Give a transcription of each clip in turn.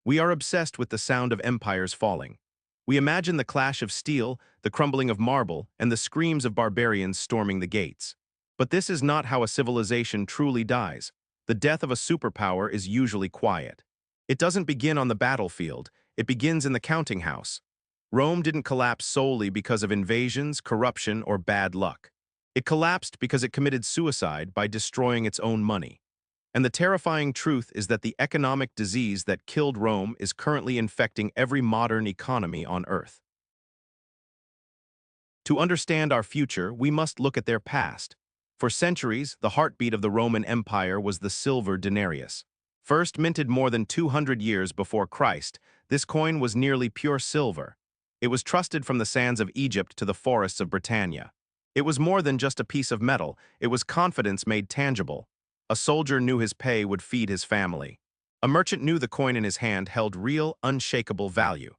We are obsessed with the sound of empires falling. We imagine the clash of steel, the crumbling of marble, and the screams of barbarians storming the gates. But this is not how a civilization truly dies. The death of a superpower is usually quiet. It doesn't begin on the battlefield, it begins in the counting house. Rome didn't collapse solely because of invasions, corruption, or bad luck. It collapsed because it committed suicide by destroying its own money. And the terrifying truth is that the economic disease that killed Rome is currently infecting every modern economy on Earth. To understand our future, we must look at their past. For centuries, the heartbeat of the Roman Empire was the silver denarius. First minted more than 200 years before Christ, this coin was nearly pure silver. It was trusted from the sands of Egypt to the forests of Britannia. It was more than just a piece of metal, it was confidence made tangible. A soldier knew his pay would feed his family. A merchant knew the coin in his hand held real, unshakable value.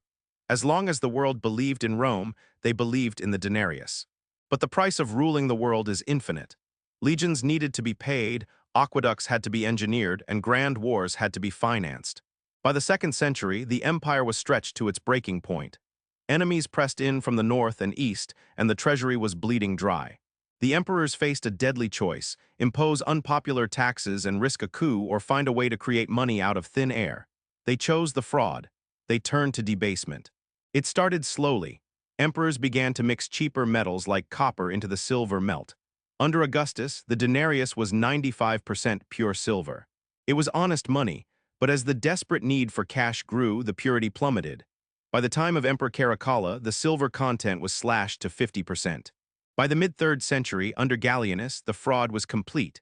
As long as the world believed in Rome, they believed in the denarius. But the price of ruling the world is infinite. Legions needed to be paid, aqueducts had to be engineered, and grand wars had to be financed. By the 2nd century, the empire was stretched to its breaking point. Enemies pressed in from the north and east, and the treasury was bleeding dry. The emperors faced a deadly choice: impose unpopular taxes and risk a coup, or find a way to create money out of thin air. They chose the fraud. They turned to debasement. It started slowly. Emperors began to mix cheaper metals like copper into the silver melt. Under Augustus, the denarius was 95% pure silver. It was honest money, but as the desperate need for cash grew, the purity plummeted. By the time of Emperor Caracalla, the silver content was slashed to 50%. By the mid-3rd century, under Gallienus, the fraud was complete.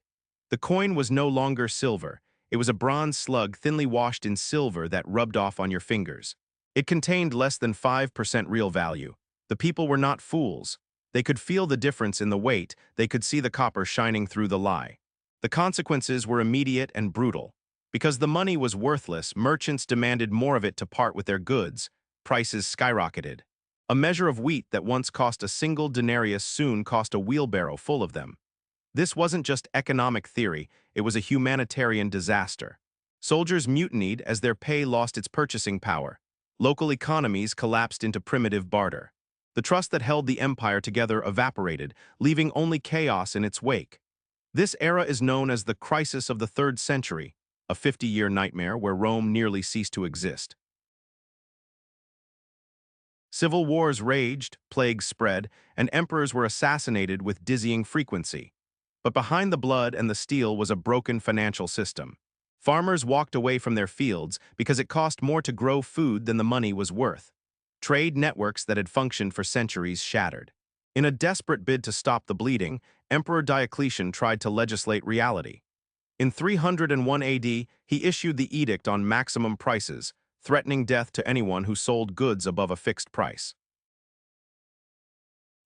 The coin was no longer silver. It was a bronze slug thinly washed in silver that rubbed off on your fingers. It contained less than 5% real value. The people were not fools. They could feel the difference in the weight, they could see the copper shining through the lie. The consequences were immediate and brutal. Because the money was worthless, merchants demanded more of it to part with their goods. Prices skyrocketed. A measure of wheat that once cost a single denarius soon cost a wheelbarrow full of them. This wasn't just economic theory, it was a humanitarian disaster. Soldiers mutinied as their pay lost its purchasing power. Local economies collapsed into primitive barter. The trust that held the empire together evaporated, leaving only chaos in its wake. This era is known as the crisis of the 3rd century, a 50-year nightmare where Rome nearly ceased to exist. Civil wars raged, plagues spread, and emperors were assassinated with dizzying frequency. But behind the blood and the steel was a broken financial system. Farmers walked away from their fields because it cost more to grow food than the money was worth. Trade networks that had functioned for centuries shattered. In a desperate bid to stop the bleeding, Emperor Diocletian tried to legislate reality. In 301 AD, he issued the edict on maximum prices, threatening death to anyone who sold goods above a fixed price.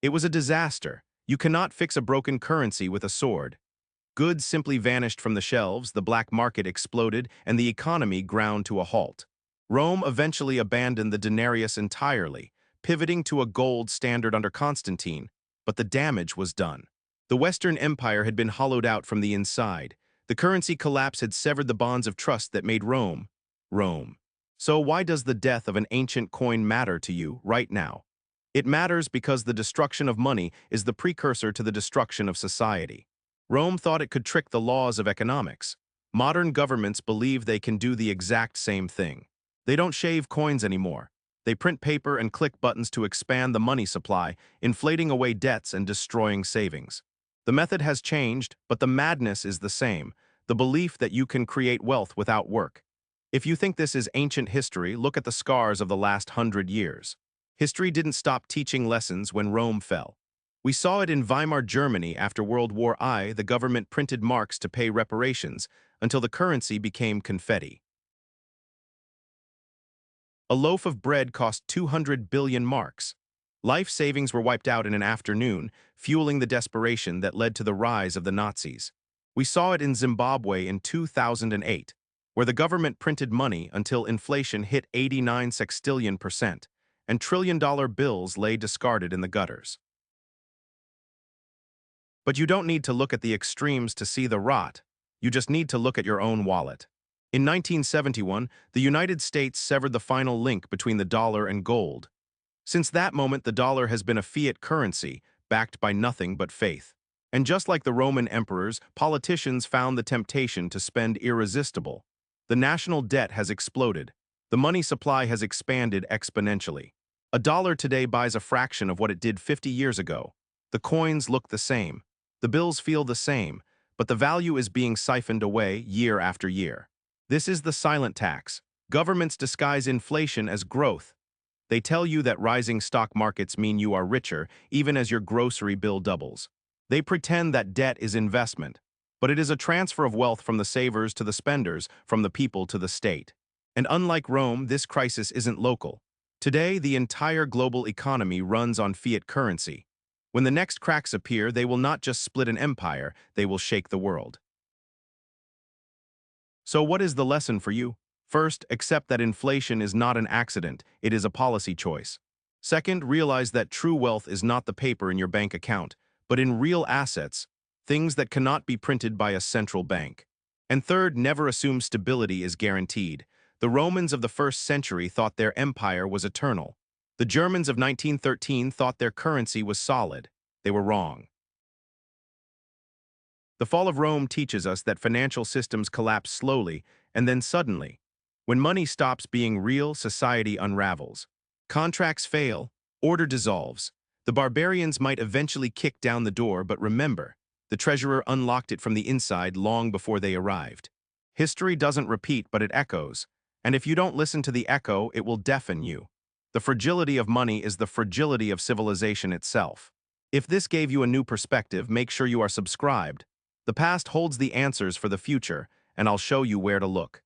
It was a disaster. You cannot fix a broken currency with a sword. Goods simply vanished from the shelves, the black market exploded, and the economy ground to a halt. Rome eventually abandoned the denarius entirely, pivoting to a gold standard under Constantine, but the damage was done. The Western Empire had been hollowed out from the inside. The currency collapse had severed the bonds of trust that made Rome, Rome. So why does the death of an ancient coin matter to you right now? It matters because the destruction of money is the precursor to the destruction of society. Rome thought it could trick the laws of economics. Modern governments believe they can do the exact same thing. They don't shave coins anymore. They print paper and click buttons to expand the money supply, inflating away debts and destroying savings. The method has changed, but the madness is the same, the belief that you can create wealth without work. If you think this is ancient history, look at the scars of the last 100 years. History didn't stop teaching lessons when Rome fell. We saw it in Weimar Germany after World War I. The government printed marks to pay reparations until the currency became confetti. A loaf of bread cost 200 billion marks. Life savings were wiped out in an afternoon, fueling the desperation that led to the rise of the Nazis. We saw it in Zimbabwe in 2008. Where the government printed money until inflation hit 89 sextillion%, and trillion-dollar bills lay discarded in the gutters. But you don't need to look at the extremes to see the rot. You just need to look at your own wallet. In 1971, the United States severed the final link between the dollar and gold. Since that moment, the dollar has been a fiat currency, backed by nothing but faith. And just like the Roman emperors, politicians found the temptation to spend irresistible. The national debt has exploded. The money supply has expanded exponentially. A dollar today buys a fraction of what it did 50 years ago. The coins look the same. The bills feel the same, but the value is being siphoned away year after year. This is the silent tax. Governments disguise inflation as growth. They tell you that rising stock markets mean you are richer, even as your grocery bill doubles. They pretend that debt is investment, but it is a transfer of wealth from the savers to the spenders, from the people to the state. And unlike Rome, this crisis isn't local. Today, the entire global economy runs on fiat currency. When the next cracks appear, they will not just split an empire, they will shake the world. So what is the lesson for you? First, accept that inflation is not an accident, it is a policy choice. Second, realize that true wealth is not the paper in your bank account, but in real assets, things that cannot be printed by a central bank. And third, never assume stability is guaranteed. The Romans of the 1st century thought their empire was eternal. The Germans of 1913 thought their currency was solid. They were wrong. The fall of Rome teaches us that financial systems collapse slowly and then suddenly. When money stops being real, society unravels. Contracts fail, order dissolves. The barbarians might eventually kick down the door, but remember, the treasurer unlocked it from the inside long before they arrived. History doesn't repeat, but it echoes. And if you don't listen to the echo, it will deafen you. The fragility of money is the fragility of civilization itself. If this gave you a new perspective, make sure you are subscribed. The past holds the answers for the future, and I'll show you where to look.